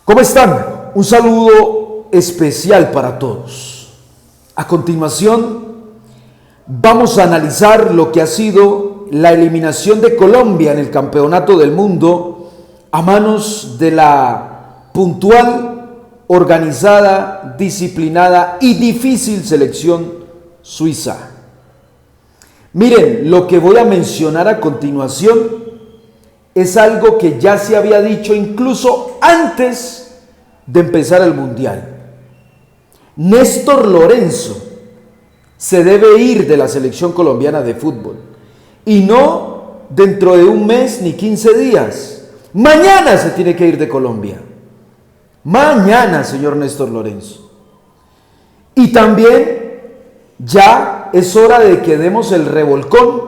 ¿Cómo están? Un saludo especial para todos. A continuación, vamos a analizar lo que ha sido la eliminación de Colombia en el Campeonato del Mundo a manos de la puntual, organizada, disciplinada y difícil selección suiza. Miren, lo que voy a mencionar a continuación es algo que ya se había dicho incluso antes de empezar el Mundial. Néstor Lorenzo se debe ir de la selección colombiana de fútbol y no dentro de un mes ni 15 días. Mañana se tiene que ir de Colombia. Mañana, señor Néstor Lorenzo. Y también ya es hora de que demos el revolcón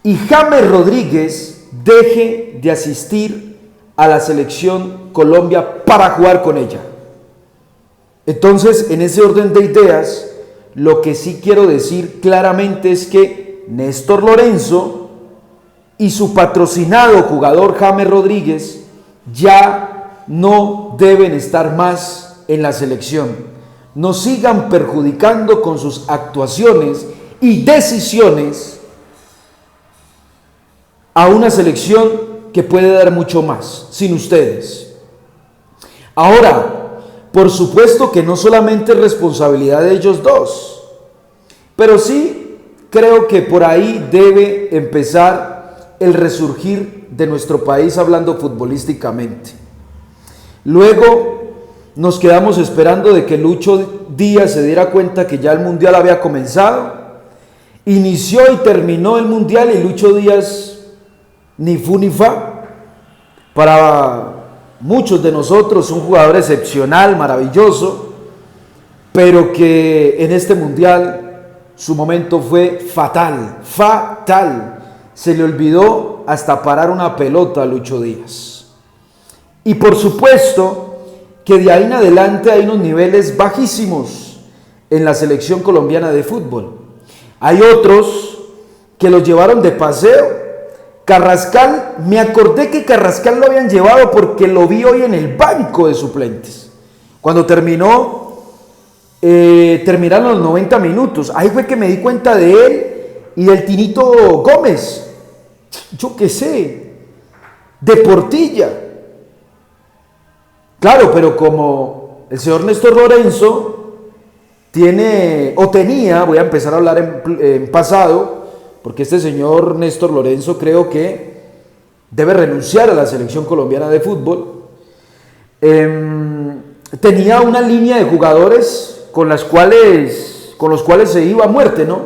y James Rodríguez deje de asistir a la selección Colombia para jugar con ella. Entonces, en ese orden de ideas, lo que sí quiero decir claramente es que Néstor Lorenzo y su patrocinado jugador James Rodríguez ya no deben estar más en la selección. No sigan perjudicando con sus actuaciones y decisiones a una selección que puede dar mucho más sin ustedes. Ahora, por supuesto que no solamente es responsabilidad de ellos dos, pero sí creo que por ahí debe empezar el resurgir de nuestro país hablando futbolísticamente. Luego nos quedamos esperando de que Lucho Díaz se diera cuenta que ya el Mundial había comenzado. Inició y terminó el Mundial y Lucho Díaz ni fu ni fa. Para muchos de nosotros un jugador excepcional, maravilloso, pero que en este Mundial su momento fue fatal, fatal. Se le olvidó hasta parar una pelota a Lucho Díaz. Y por supuesto que de ahí en adelante hay unos niveles bajísimos en la selección colombiana de fútbol. Hay otros que los llevaron de paseo. Carrascal, me acordé que Carrascal lo habían llevado porque lo vi hoy en el banco de suplentes. Cuando terminaron los 90 minutos. Ahí fue que me di cuenta de él y del Tinito Gómez. Yo qué sé, de Portilla. Claro, pero como el señor Néstor Lorenzo tenía, voy a empezar a hablar en pasado, porque este señor Néstor Lorenzo creo que debe renunciar a la selección colombiana de fútbol. Tenía una línea de jugadores con los cuales se iba a muerte, ¿no?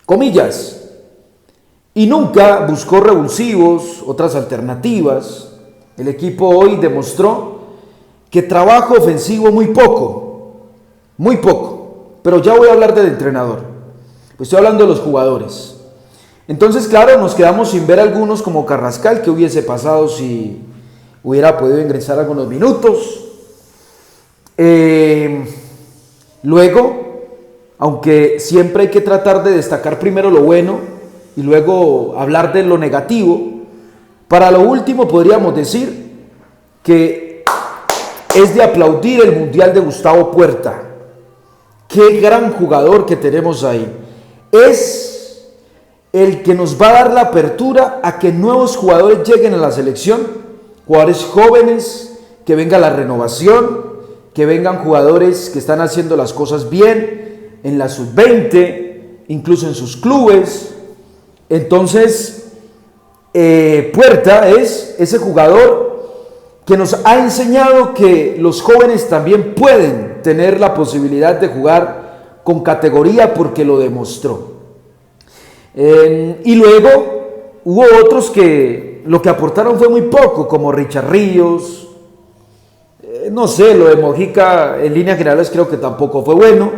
Comillas. Y nunca buscó revulsivos, otras alternativas. El equipo hoy demostró que trabajo ofensivo muy poco, pero ya voy a hablar del entrenador, pues estoy hablando de los jugadores. Entonces, claro, nos quedamos sin ver algunos como Carrascal, que hubiese pasado si hubiera podido ingresar algunos minutos. Luego, aunque siempre hay que tratar de destacar primero lo bueno y luego hablar de lo negativo, para lo último podríamos decir que es de aplaudir el Mundial de Gustavo Puerta. Qué gran jugador que tenemos ahí. Es el que nos va a dar la apertura a que nuevos jugadores lleguen a la selección, jugadores jóvenes, que venga la renovación, que vengan jugadores que están haciendo las cosas bien en la sub-20, incluso en sus clubes. Entonces, Puerta es ese jugador que nos ha enseñado que los jóvenes también pueden tener la posibilidad de jugar con categoría porque lo demostró. Y luego hubo otros que lo que aportaron fue muy poco, como Richard Ríos. No sé, lo de Mojica en líneas generales creo que tampoco fue bueno.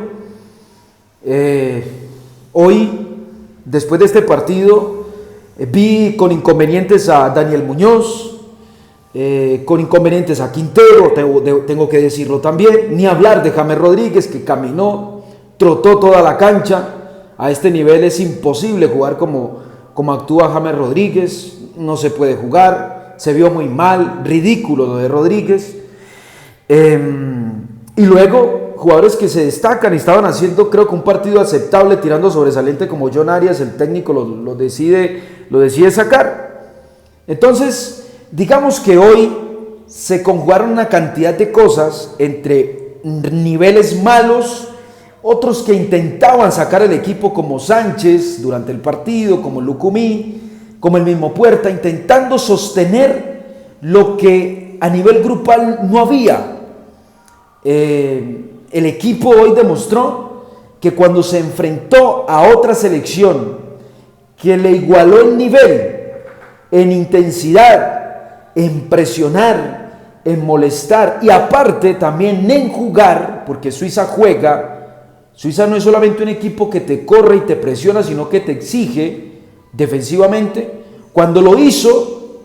Hoy, después de este partido, vi con inconvenientes a Daniel Muñoz, con inconvenientes a Quintero, tengo que decirlo también, ni hablar de James Rodríguez, que caminó, trotó toda la cancha. A este nivel es imposible jugar como actúa James Rodríguez, no se puede jugar. se vio muy mal, ridículo lo de Rodríguez. Y luego jugadores que se destacan y estaban haciendo, creo que un partido aceptable, tirando sobresaliente, como John Arias, el técnico lo decide sacar. Entonces, digamos que hoy se conjugaron una cantidad de cosas entre niveles malos, otros que intentaban sacar el equipo, como Sánchez durante el partido, como Lucumí, como el mismo Puerta, intentando sostener lo que a nivel grupal no había. El equipo hoy demostró que cuando se enfrentó a otra selección que le igualó el nivel en intensidad, en presionar, en molestar y aparte también en jugar, porque Suiza juega. Suiza no es solamente un equipo que te corre y te presiona, sino que te exige defensivamente. Cuando lo hizo,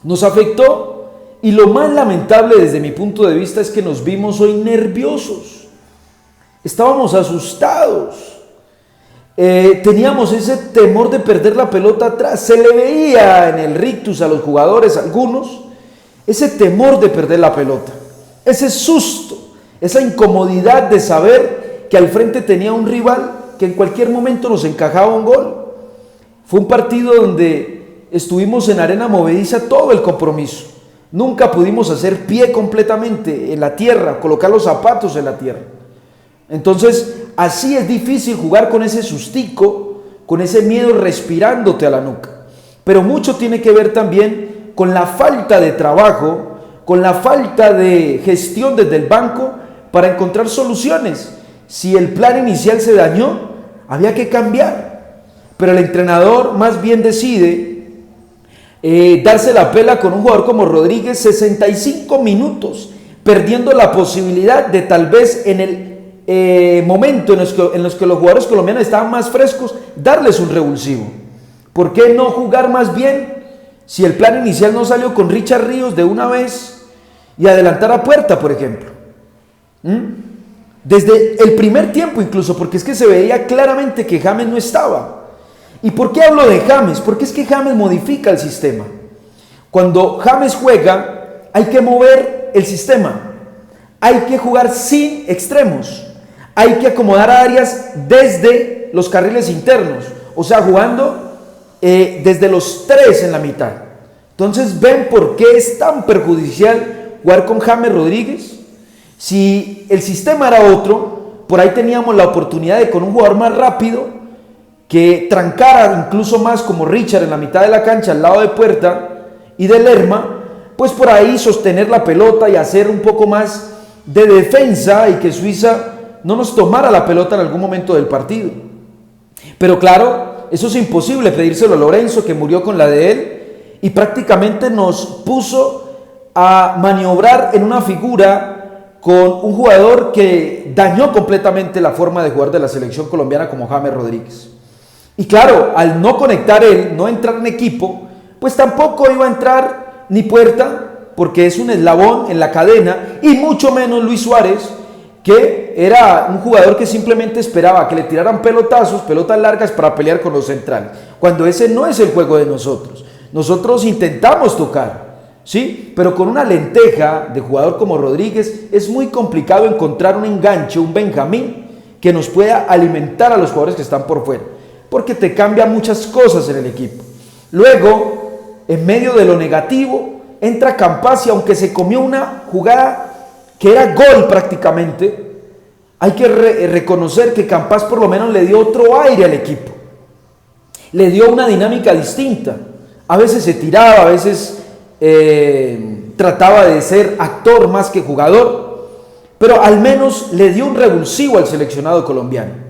nos afectó. Y lo más lamentable desde mi punto de vista es que nos vimos hoy nerviosos. Estábamos asustados. Teníamos ese temor de perder la pelota atrás. Se le veía en el rictus a los jugadores, algunos, ese temor de perder la pelota. Ese susto, esa incomodidad de saber que al frente tenía un rival que en cualquier momento nos encajaba un gol. Fue un partido donde estuvimos en arena movediza todo el compromiso. Nunca pudimos hacer pie completamente en la tierra, colocar los zapatos en la tierra. Entonces, así es difícil jugar con ese sustico, con ese miedo respirándote a la nuca. Pero mucho tiene que ver también con la falta de trabajo, con la falta de gestión desde el banco para encontrar soluciones. Si el plan inicial se dañó, había que cambiar. Pero el entrenador más bien decide darse la pela con un jugador como Rodríguez, 65 minutos, perdiendo la posibilidad de tal vez en el momento en los que los jugadores colombianos estaban más frescos, darles un revulsivo. ¿Por qué no jugar más bien si el plan inicial no salió con Richard Ríos de una vez y adelantar a Puerta, por ejemplo? Desde el primer tiempo incluso, porque es que se veía claramente que James no estaba. ¿Y por qué hablo de James? Porque es que James modifica el sistema. Cuando James juega, hay que mover el sistema. Hay que jugar sin extremos. Hay que acomodar áreas desde los carriles internos. O sea, jugando desde los tres en la mitad. Entonces, ¿ven por qué es tan perjudicial jugar con James Rodríguez? Si el sistema era otro, por ahí teníamos la oportunidad de con un jugador más rápido, que trancara incluso más como Richard en la mitad de la cancha al lado de Puerta y de Lerma, pues por ahí sostener la pelota y hacer un poco más de defensa y que Suiza no nos tomara la pelota en algún momento del partido. Pero claro, eso es imposible pedírselo a Lorenzo, que murió con la de él y prácticamente nos puso a maniobrar en una figura con un jugador que dañó completamente la forma de jugar de la selección colombiana como James Rodríguez. Y claro, al no conectar él, no entrar en equipo, pues tampoco iba a entrar ni Puerta, porque es un eslabón en la cadena, y mucho menos Luis Suárez, que era un jugador que simplemente esperaba que le tiraran pelotazos, pelotas largas para pelear con los centrales, cuando ese no es el juego de nosotros. Nosotros intentamos tocar, ¿sí? Pero con una lenteja de jugador como Rodríguez es muy complicado encontrar un enganche, un Benjamín, que nos pueda alimentar a los jugadores que están por fuera, porque te cambia muchas cosas en el equipo. Luego, en medio de lo negativo, entra Campas y aunque se comió una jugada que era gol prácticamente, hay que reconocer que Campas por lo menos le dio otro aire al equipo. Le dio una dinámica distinta. A veces se tiraba, a veces trataba de ser actor más que jugador, pero al menos le dio un revulsivo al seleccionado colombiano.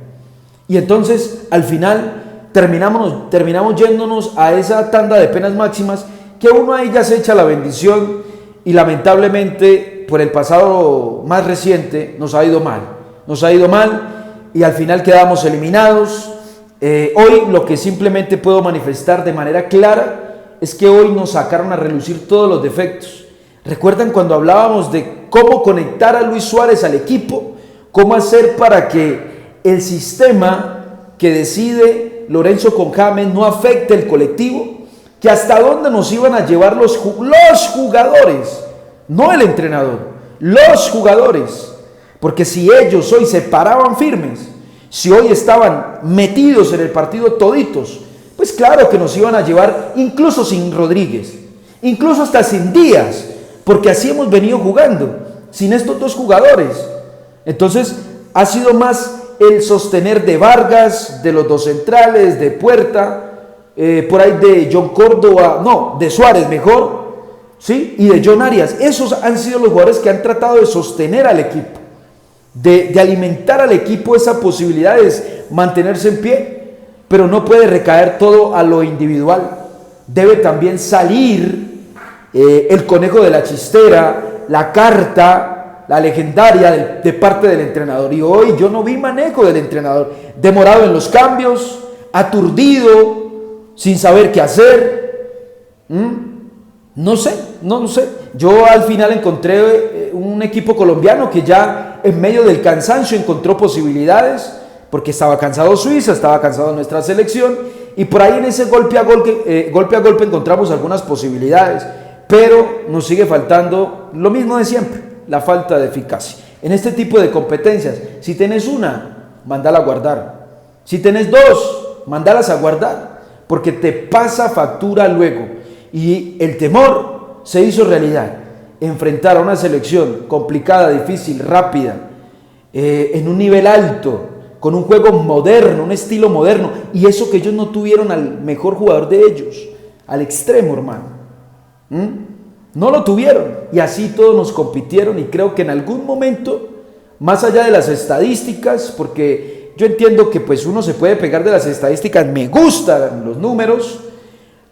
Y entonces, al final, terminamos yéndonos a esa tanda de penas máximas que uno ahí ya se echa la bendición y lamentablemente, por el pasado más reciente, nos ha ido mal. Nos ha ido mal y al final quedamos eliminados. Hoy lo que simplemente puedo manifestar de manera clara es que hoy nos sacaron a relucir todos los defectos. ¿Recuerdan cuando hablábamos de cómo conectar a Luis Suárez al equipo? ¿Cómo hacer para que el sistema que decide Lorenzo con James no afecte el colectivo? que hasta dónde nos iban a llevar los jugadores, no el entrenador, los jugadores. Porque si ellos hoy se paraban firmes, si hoy estaban metidos en el partido toditos, pues claro que nos iban a llevar incluso sin Rodríguez, incluso hasta sin Díaz, porque así hemos venido jugando, sin estos dos jugadores. Entonces ha sido más el sostener de Vargas, de los dos centrales, de Puerta, por ahí de John Córdoba, no, de Suárez mejor, ¿sí? Y de John Arias. Esos han sido los jugadores que han tratado de sostener al equipo, de alimentar al equipo esa posibilidad de mantenerse en pie, pero no puede recaer todo a lo individual. Debe también salir el conejo de la chistera, la carta, la legendaria de parte del entrenador. Y hoy yo no vi manejo del entrenador, demorado en los cambios, aturdido, sin saber qué hacer. No sé. Yo al final encontré un equipo colombiano que ya en medio del cansancio encontró posibilidades, porque estaba cansado Suiza, estaba cansado nuestra selección, y por ahí en ese golpe a golpe encontramos algunas posibilidades, pero nos sigue faltando lo mismo de siempre, la falta de eficacia. En este tipo de competencias, si tenés una, mandala a guardar. Si tenés dos, mandalas a guardar, porque te pasa factura luego. Y el temor se hizo realidad. Enfrentar a una selección complicada, difícil, rápida, en un nivel alto, con un juego moderno, un estilo moderno, y eso que ellos no tuvieron al mejor jugador de ellos, al extremo, hermano. No lo tuvieron, y así todos nos compitieron, y creo que en algún momento, más allá de las estadísticas, porque yo entiendo que pues uno se puede pegar de las estadísticas, me gustan los números,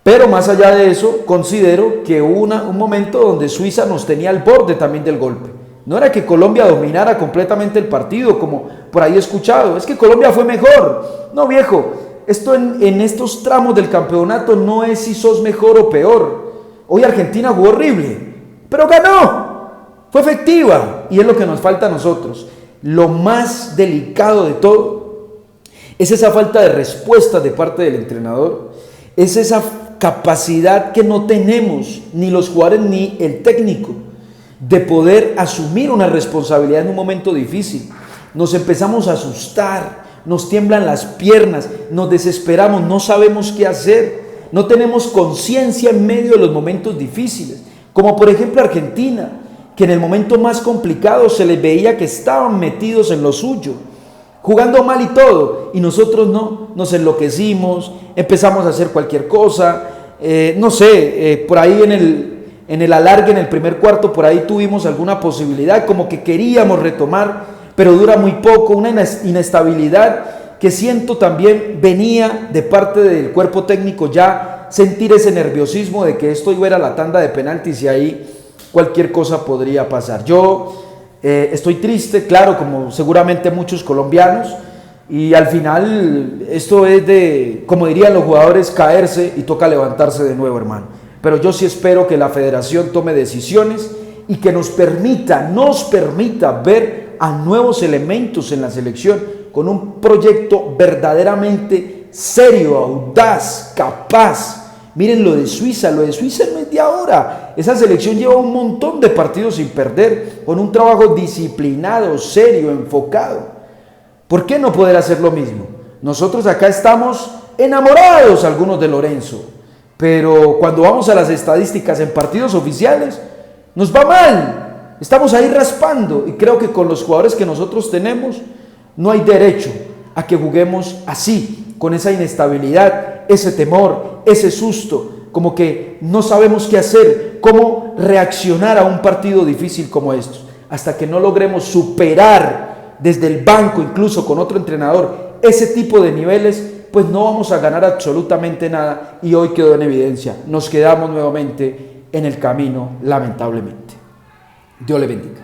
pero más allá de eso, considero que hubo un momento donde Suiza nos tenía al borde también del golpe. No era que Colombia dominara completamente el partido, como por ahí he escuchado, es que Colombia fue mejor. No, viejo, esto en estos tramos del campeonato no es si sos mejor o peor. Hoy Argentina jugó horrible, pero ganó, fue efectiva, y es lo que nos falta a nosotros. Lo más delicado de todo es esa falta de respuesta de parte del entrenador, es esa capacidad que no tenemos, ni los jugadores ni el técnico, de poder asumir una responsabilidad en un momento difícil. Nos empezamos a asustar, nos tiemblan las piernas, nos desesperamos, no sabemos qué hacer, no tenemos conciencia en medio de los momentos difíciles, como por ejemplo Argentina, que en el momento más complicado se les veía que estaban metidos en lo suyo, jugando mal y todo, y nosotros no, nos enloquecimos, empezamos a hacer cualquier cosa, por ahí en el alargue, en el primer cuarto, por ahí tuvimos alguna posibilidad, como que queríamos retomar, pero dura muy poco, una inestabilidad que siento también venía de parte del cuerpo técnico, ya sentir ese nerviosismo de que esto iba a ir a la tanda de penaltis y ahí cualquier cosa podría pasar. Yo estoy triste, claro, como seguramente muchos colombianos, y al final esto es de, como dirían los jugadores, caerse y toca levantarse de nuevo, hermano. Pero yo sí espero que la federación tome decisiones y que nos permita ver a nuevos elementos en la selección con un proyecto verdaderamente serio, audaz, capaz. Miren lo de Suiza no es de ahora. Esa selección lleva un montón de partidos sin perder, con un trabajo disciplinado, serio, enfocado. ¿Por qué no poder hacer lo mismo? Nosotros acá estamos enamorados algunos de Lorenzo, pero cuando vamos a las estadísticas en partidos oficiales, nos va mal. Estamos ahí raspando, y creo que con los jugadores que nosotros tenemos, no hay derecho a que juguemos así, con esa inestabilidad, ese temor, ese susto, como que no sabemos qué hacer, cómo reaccionar a un partido difícil como estos, hasta que no logremos superar desde el banco, incluso con otro entrenador, ese tipo de niveles, pues no vamos a ganar absolutamente nada, y hoy quedó en evidencia, nos quedamos nuevamente en el camino, lamentablemente. Dios le bendiga.